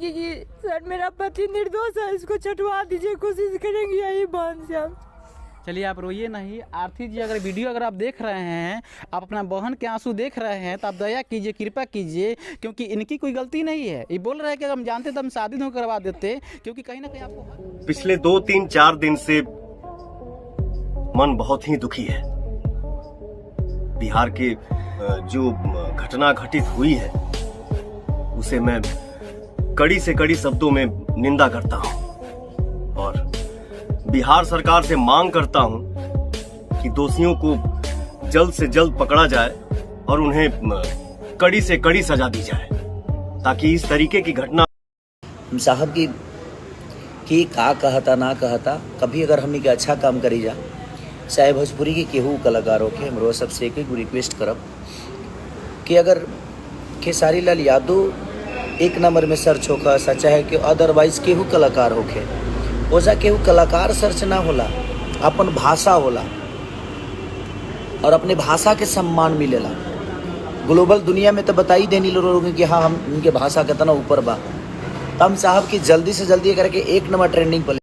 कहेंगे कि सर मेरा पति निर्दोष है, इसको छुटवा दीजिए, कोशिश करेंगे यही बहन से हम। चलिए आप रोइए नहीं। आरती जी अगर वीडियो अगर आप देख रहे हैं, आप अपना बहन के आंसू देख रहे हैं, तो आप दया कीजिए, कृपा कीजिए, क्योंकि इनकी कोई गलती नहीं है। ये बोल रहे हैं कि अगर हम जानते तो हम शादी नहीं करवा देते, क्योंकि कहीं ना कहीं आपको पिछले 2-3-4 दिन से मन बहुत ही दुखी है। बिहार के जो घटना घटित हुई है उसे मैं कड़ी से कड़ी शब्दों में निंदा करता हूं और बिहार सरकार से मांग करता हूं कि दोषियों को जल्द से जल्द पकड़ा जाए और उन्हें कड़ी से कड़ी सजा दी जाए, ताकि इस तरीके की घटना साहब की का कहता ना कहता, कभी अगर हमने के अच्छा काम करी जा, चाहे भोजपुरी के केहू कलाकारों के, हमरो सबसे एक रिक्वेस्ट करब कि अगर खेसारी लाल यादव एक नंबर में सर्च होगा सच्चा है कि अदरवाइज केहू कलाकार होके ओजा केहू कलाकार सर्च ना होला, अपन भाषा होला और अपने भाषा के सम्मान मिलेला। ग्लोबल दुनिया में तो बताई देनी लोग कि हाँ हम उनके भाषा कितना ऊपर बा। हम साहब की जल्दी से जल्दी करके एक नंबर ट्रेंडिंग पर